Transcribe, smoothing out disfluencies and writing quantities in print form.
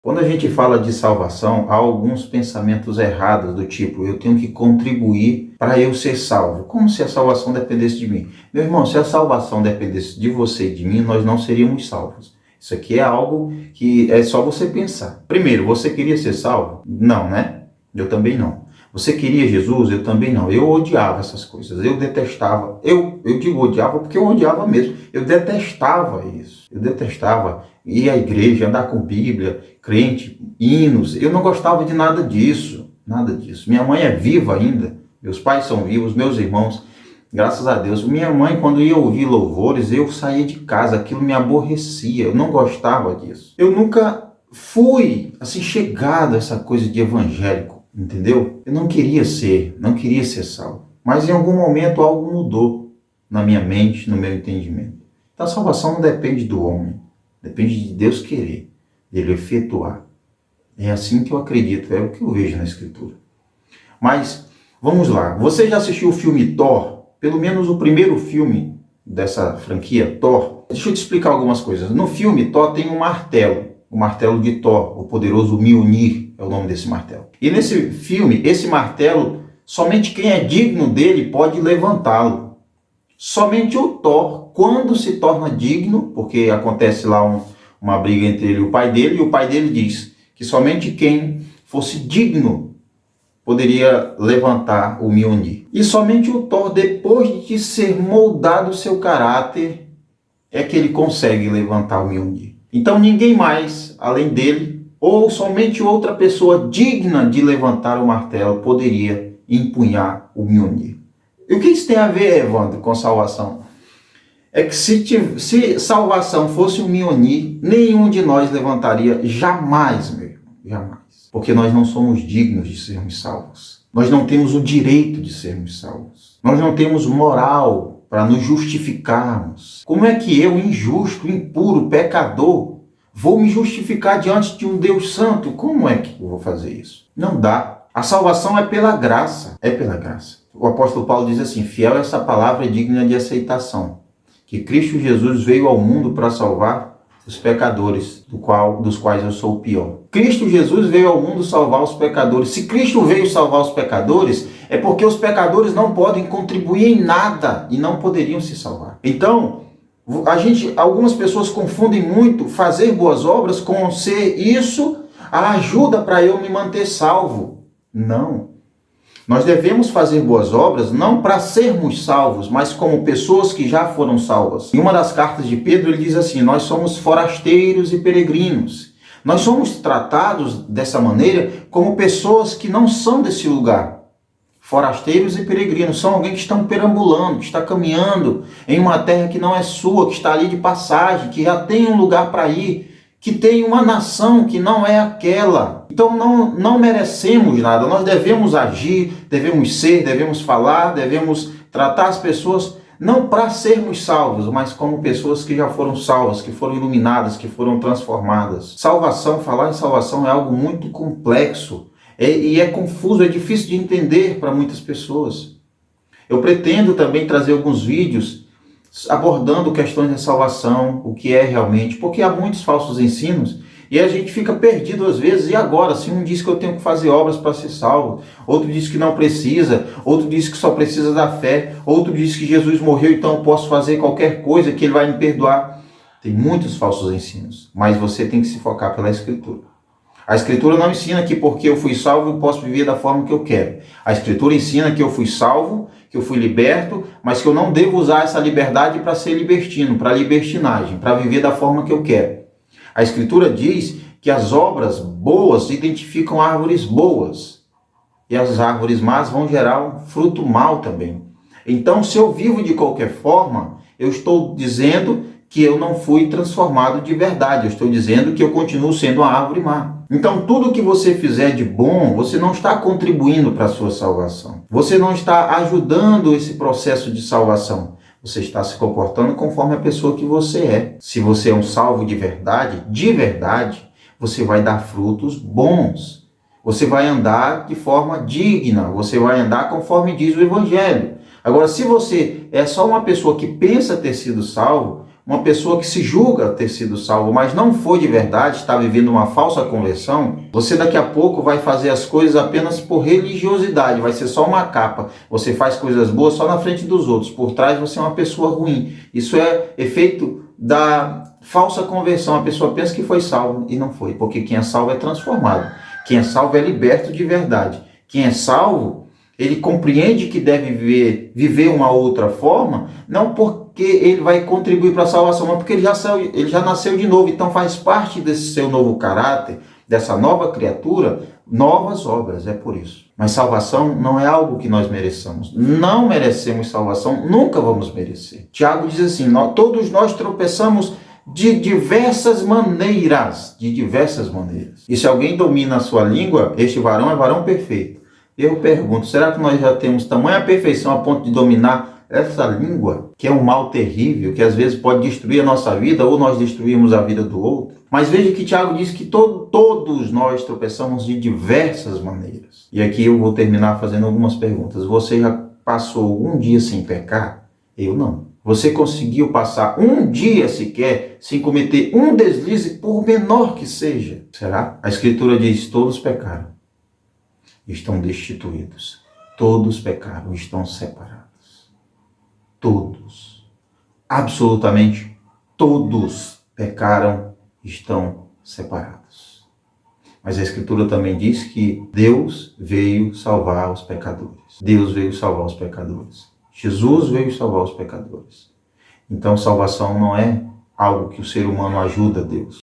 Quando a gente fala de salvação, há alguns pensamentos errados do tipo, eu tenho que contribuir para eu ser salvo. Como se a salvação dependesse de mim. Meu irmão, se a salvação dependesse de você e de mim, nós não seríamos salvos. Isso aqui é algo que é só você pensar. Primeiro, você queria ser salvo? Não, né? Eu também não. Você queria Jesus? Eu também não. Eu odiava essas coisas. Eu detestava. Eu digo odiava porque eu odiava mesmo. Eu detestava isso. Eu detestava ir à igreja, andar com Bíblia, crente, hinos. Eu não gostava de nada disso. Nada disso. Minha mãe é viva ainda. Meus pais são vivos, meus irmãos. Graças a Deus. Minha mãe, quando ia ouvir louvores, eu saía de casa. Aquilo me aborrecia. Eu não gostava disso. Eu nunca fui, assim, chegado a essa coisa de evangélico. Entendeu? Eu não queria ser salvo. Mas em algum momento algo mudou na minha mente, no meu entendimento. Então a salvação não depende do homem. Depende de Deus querer, dele efetuar. É assim que eu acredito, é o que eu vejo na Escritura. Mas, vamos lá. Você já assistiu o filme Thor? Pelo menos o primeiro filme dessa franquia, Thor. Deixa eu te explicar algumas coisas. No filme, Thor tem um martelo. O martelo de Thor, o poderoso Mjolnir, é o nome desse martelo. E nesse filme, esse martelo, somente quem é digno dele pode levantá-lo. Somente o Thor, quando se torna digno, porque acontece lá uma briga entre ele e o pai dele diz que somente quem fosse digno poderia levantar o Mjolnir. E somente o Thor, depois de ser moldado o seu caráter, é que ele consegue levantar o Mjolnir. Então ninguém mais, além dele, ou somente outra pessoa digna de levantar o martelo poderia empunhar o Mjolnir. E o que isso tem a ver, Evandro, com salvação? É que se salvação fosse um Mjolnir, nenhum de nós levantaria jamais, meu irmão, jamais. Porque nós não somos dignos de sermos salvos. Nós não temos o direito de sermos salvos. Nós não temos moral para nos justificarmos. Como é que eu, injusto, impuro, pecador, vou me justificar diante de um Deus santo? Como é que eu vou fazer isso? Não dá. A salvação é pela graça. É pela graça. O apóstolo Paulo diz assim, fiel essa palavra é digna de aceitação, que Cristo Jesus veio ao mundo para salvar os pecadores, dos quais eu sou o pior. Cristo Jesus veio ao mundo salvar os pecadores. Se Cristo veio salvar os pecadores, é porque os pecadores não podem contribuir em nada e não poderiam se salvar. Então, algumas pessoas confundem muito fazer boas obras com ser isso a ajuda para eu me manter salvo. Não. Nós devemos fazer boas obras não para sermos salvos, mas como pessoas que já foram salvas. Em uma das cartas de Pedro, ele diz assim, nós somos forasteiros e peregrinos. Nós somos tratados dessa maneira como pessoas que não são desse lugar. Forasteiros e peregrinos são alguém que estão perambulando, que está caminhando em uma terra que não é sua, que está ali de passagem, que já tem um lugar para ir, que tem uma nação que não é aquela. Então não merecemos nada. Nós devemos agir, devemos ser, devemos falar, devemos tratar as pessoas não para sermos salvos, mas como pessoas que já foram salvas, que foram iluminadas, que foram transformadas. Salvação, falar em salvação é algo muito complexo. E é confuso, é difícil de entender para muitas pessoas. Eu pretendo também trazer alguns vídeos abordando questões de salvação, o que é realmente, porque há muitos falsos ensinos e a gente fica perdido às vezes. E agora? Se um diz que eu tenho que fazer obras para ser salvo, outro diz que não precisa, outro diz que só precisa da fé, outro diz que Jesus morreu, então eu posso fazer qualquer coisa que ele vai me perdoar. Tem muitos falsos ensinos, mas você tem que se focar pela Escritura. A Escritura não ensina que porque eu fui salvo eu posso viver da forma que eu quero. A Escritura ensina que eu fui salvo, que eu fui liberto, mas que eu não devo usar essa liberdade para ser libertino, para libertinagem, para viver da forma que eu quero. A Escritura diz que as obras boas identificam árvores boas e as árvores más vão gerar um fruto mau também. Então, se eu vivo de qualquer forma, eu estou dizendo que eu não fui transformado de verdade. Eu estou dizendo que eu continuo sendo uma árvore má. Então, tudo que você fizer de bom, você não está contribuindo para a sua salvação. Você não está ajudando esse processo de salvação. Você está se comportando conforme a pessoa que você é. Se você é um salvo de verdade, você vai dar frutos bons. Você vai andar de forma digna. Você vai andar conforme diz o Evangelho. Agora, se você é só uma pessoa que pensa ter sido salvo, uma pessoa que se julga ter sido salvo, mas não foi de verdade, está vivendo uma falsa conversão, você daqui a pouco vai fazer as coisas apenas por religiosidade, vai ser só uma capa. Você faz coisas boas só na frente dos outros, por trás você é uma pessoa ruim. Isso é efeito da falsa conversão. A pessoa pensa que foi salvo e não foi, porque quem é salvo é transformado. Quem é salvo é liberto de verdade. Quem é salvo, ele compreende que deve viver uma outra forma, não porque ele vai contribuir para a salvação, mas porque ele já nasceu de novo, então faz parte desse seu novo caráter, dessa nova criatura, novas obras, é por isso. Mas salvação não é algo que nós mereçamos. Não merecemos salvação, nunca vamos merecer. Tiago diz assim, todos nós tropeçamos de diversas maneiras. De diversas maneiras. E se alguém domina a sua língua, este varão é varão perfeito. Eu pergunto, será que nós já temos tamanha perfeição a ponto de dominar essa língua, que é um mal terrível, que às vezes pode destruir a nossa vida ou nós destruímos a vida do outro? Mas veja que Tiago diz que todos nós tropeçamos de diversas maneiras. E aqui eu vou terminar fazendo algumas perguntas. Você já passou algum dia sem pecar? Eu não. Você conseguiu passar um dia sequer sem cometer um deslize, por menor que seja? Será? A Escritura diz, todos pecaram. Estão destituídos. Todos pecaram, estão separados. Todos. Absolutamente todos pecaram, estão separados. Mas a Escritura também diz que Deus veio salvar os pecadores. Deus veio salvar os pecadores. Jesus veio salvar os pecadores. Então, salvação não é algo que o ser humano ajuda a Deus.